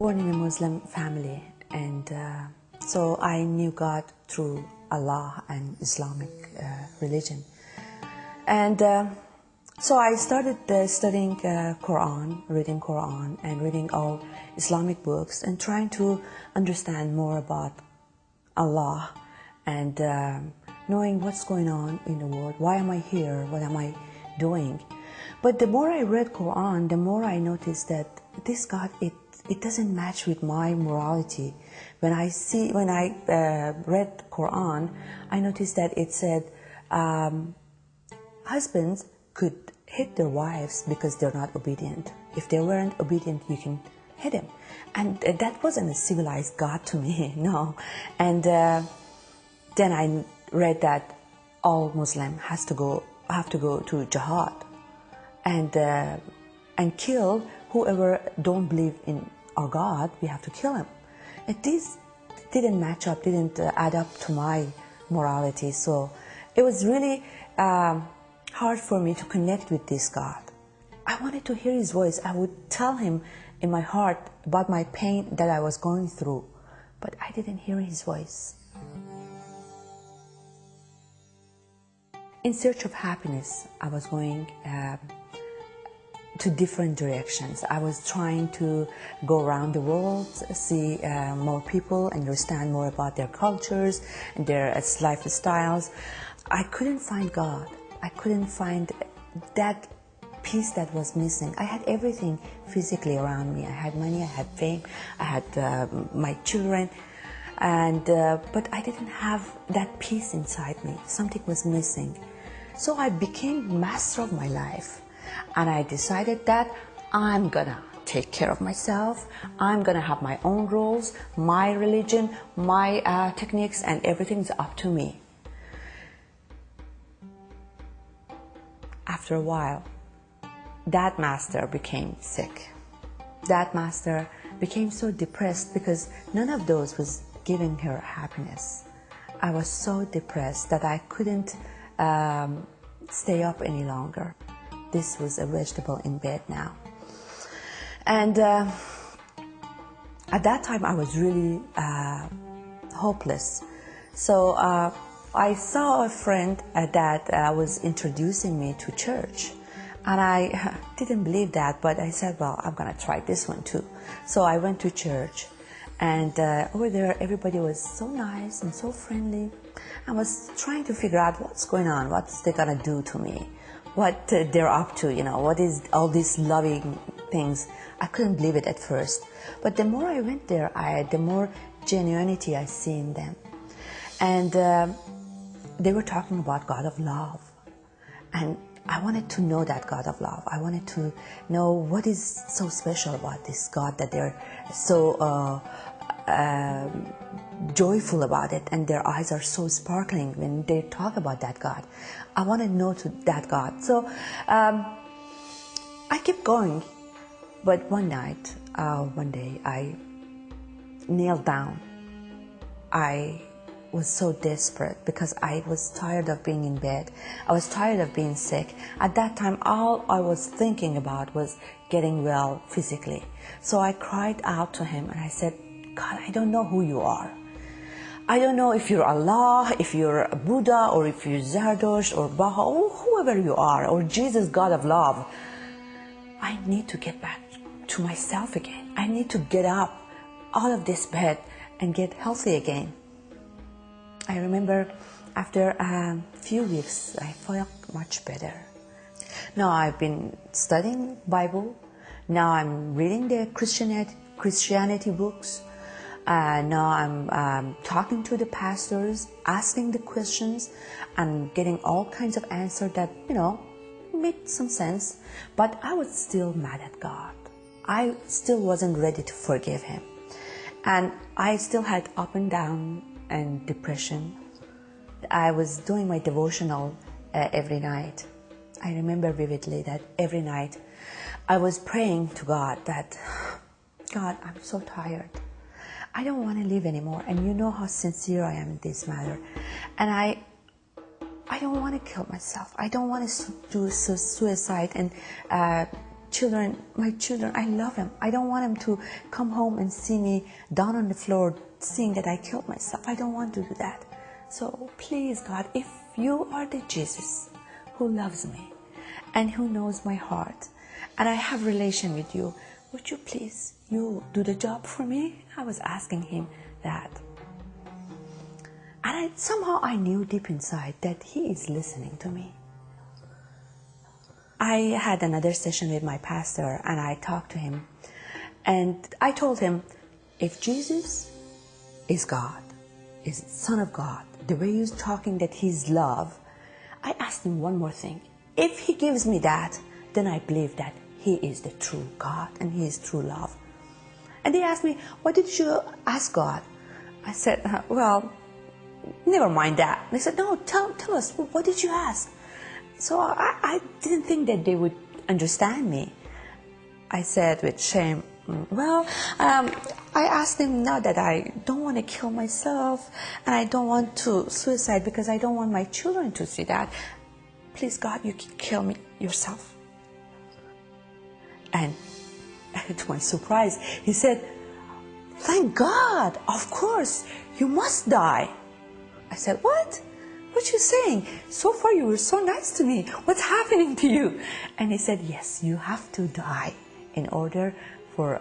Born in a Muslim family, and so I knew God through Allah and Islamic religion. And so I started studying Quran, reading Quran, and reading all Islamic books, and trying to understand more about Allah, and knowing what's going on in the world. Why am I here? What am I doing? But the more I read Quran, the more I noticed that this God, it doesn't match with my morality. When I read Quran, I noticed that it said husbands could hit their wives because they're not obedient. If they weren't obedient, you can hit them. And that wasn't a civilized God to me, no. And then I read that all Muslims have to go to jihad and kill whoever don't believe in our God. We have to kill him. And this didn't match up, didn't add up to my morality. So it was really hard for me to connect with this God. I wanted to hear his voice. I would tell him in my heart about my pain that I was going through, but I didn't hear his voice. In search of happiness, I was going to different directions. I was trying to go around the world, see more people, understand more about their cultures and their lifestyles. I couldn't find God. I couldn't find that piece that was missing. I had everything physically around me. I had money, I had fame, I had my children, and but I didn't have that peace inside me. Something was missing. So I became master of my life. And I decided that I'm gonna take care of myself. I'm gonna have my own rules, my religion, my techniques, and everything's up to me. After a while, that master became sick. That master became so depressed because none of those was giving her happiness. I was so depressed that I couldn't stay up any longer. This was a vegetable in bed now. And at that time I was really hopeless. So I saw a friend that was introducing me to church. And I didn't believe that, but I said, well, I'm gonna try this one too. So I went to church, and over there everybody was so nice and so friendly. I was trying to figure out what's going on, what's they gonna do to me, what they're up to, you know, what is all these loving things. I couldn't believe it at first. But the more I went there, the more genuinity I see in them. And they were talking about God of love. And I wanted to know that God of love. I wanted to know what is so special about this God that they're so joyful about it, and their eyes are so sparkling when they talk about that God. I want to know that God. So I kept going, but one day I knelt down. I was so desperate because I was tired of being in bed. I was tired of being sick. At that time, all I was thinking about was getting well physically. So I cried out to him and I said, God, I don't know who you are. I don't know if you're Allah, if you're Buddha, or if you're Zerdusht, or Baha, or whoever you are, or Jesus, God of love. I need to get back to myself again. I need to get up out of this bed and get healthy again. I remember after a few weeks, I felt much better. Now I've been studying Bible. Now I'm reading the Christianity books. Now I'm talking to the pastors, asking the questions, and getting all kinds of answers that, you know, made some sense. But I was still mad at God. I still wasn't ready to forgive him. And I still had up and down and depression. I was doing my devotional every night. I remember vividly that every night I was praying to God that, God, I'm so tired. I don't want to live anymore, and you know how sincere I am in this matter. And I don't want to kill myself. I don't want to do suicide and children, I love them. I don't want them to come home and see me down on the floor seeing that I killed myself. I don't want to do that. So please, God, if you are the Jesus who loves me and who knows my heart, and I have relation with you, would you please, you do the job for me? I was asking him that. And somehow I knew deep inside that he is listening to me. I had another session with my pastor and I talked to him. And I told him, if Jesus is God, is the Son of God, the way he's talking that he's love, I asked him one more thing. If he gives me that, then I believe that he is the true God and he is true love. And they asked me, what did you ask God? I said, well, never mind that. They said, no, tell us, what did you ask? So I didn't think that they would understand me. I said with shame, well, I asked him now that I don't want to kill myself and I don't want to suicide because I don't want my children to see that. Please, God, you can kill me yourself. And to my surprise, he said, thank God, of course, you must die. I said, what? What you saying? So far you were so nice to me. What's happening to you? And he said, yes, you have to die in order for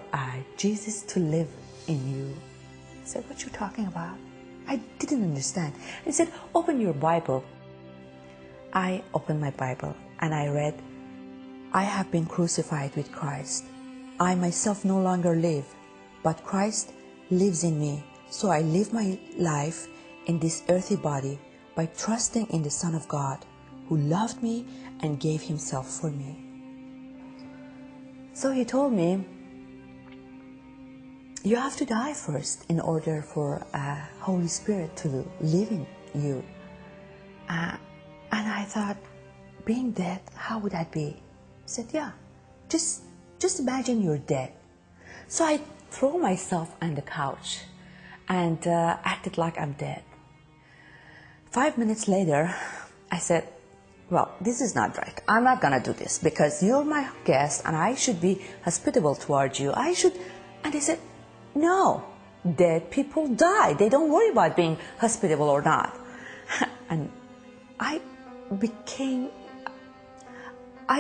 Jesus to live in you. I said, what you talking about? I didn't understand. He said, open your Bible. I opened my Bible and I read, I have been crucified with Christ. I myself no longer live, but Christ lives in me. So I live my life in this earthy body by trusting in the Son of God who loved me and gave himself for me. So he told me, you have to die first in order for Holy Spirit to live in you. And I thought, being dead, how would that be? He said, yeah, just imagine you're dead. So I threw myself on the couch and acted like I'm dead. 5 minutes later, I said, well, this is not right. I'm not going to do this because you're my guest and I should be hospitable towards you. And he said, no, dead people die. They don't worry about being hospitable or not. And I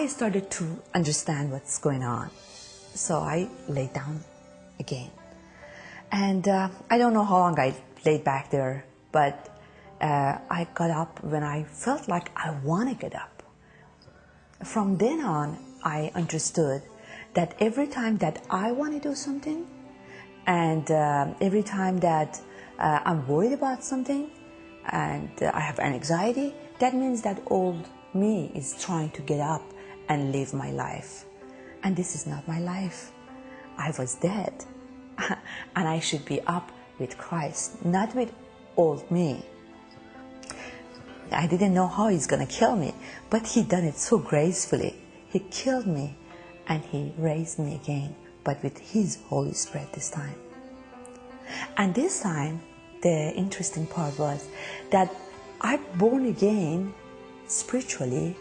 started to understand what's going on. So I laid down again. And I don't know how long I laid back there, but I got up when I felt like I want to get up. From then on, I understood that every time that I want to do something, and every time that I'm worried about something, and I have an anxiety, that means that old me is trying to get up and live my life. And this is not my life. I was dead. And I should be up with Christ, not with old me. I didn't know how he's going to kill me, but he done it so gracefully. He killed me and he raised me again, but with his Holy Spirit this time. And this time, the interesting part was that I'm born again spiritually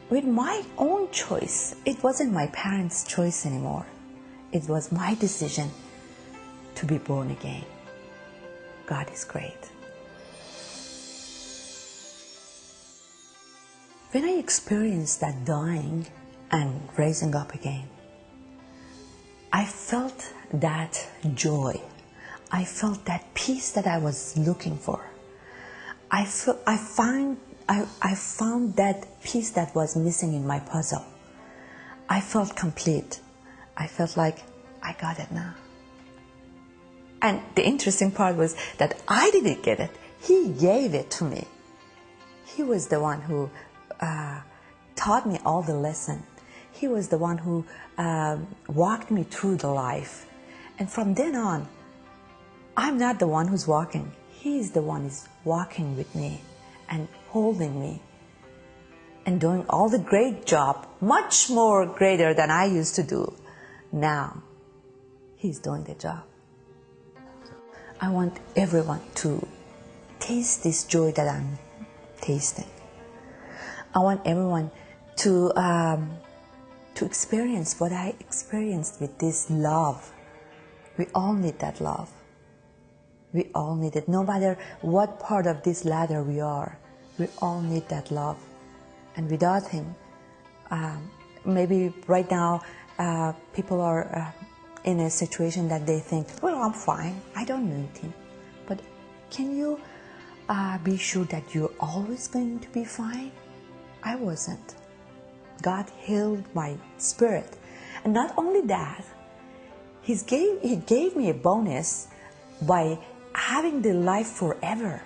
with my own choice. It wasn't my parents' choice anymore. It was my decision to be born again. God is great. When I experienced that dying and raising up again, I felt that joy. I felt that peace that I was looking for. I found that piece that was missing in my puzzle. I felt complete. I felt like I got it now. And the interesting part was that I didn't get it. He gave it to me. He was the one who taught me all the lesson. He was the one who walked me through the life. And from then on, I'm not the one who's walking. He's the one who's walking with me and holding me and doing all the great job, much more greater than I used to do. Now, he's doing the job. I want everyone to taste this joy that I'm tasting. I want everyone to to experience what I experienced with this love. We all need that love. We all need it. No matter what part of this ladder we are, we all need that love. And without Him, maybe right now people are in a situation that they think, well, I'm fine, I don't need Him. But can you be sure that you're always going to be fine? I wasn't. God healed my spirit. And not only that, He gave me a bonus by having the life forever.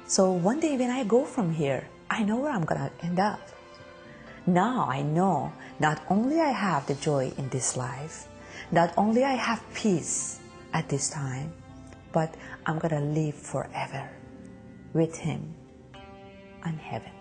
So one day when I go from here, I know where I'm going to end up. Now I know not only I have the joy in this life, not only I have peace at this time, but I'm going to live forever with Him in heaven.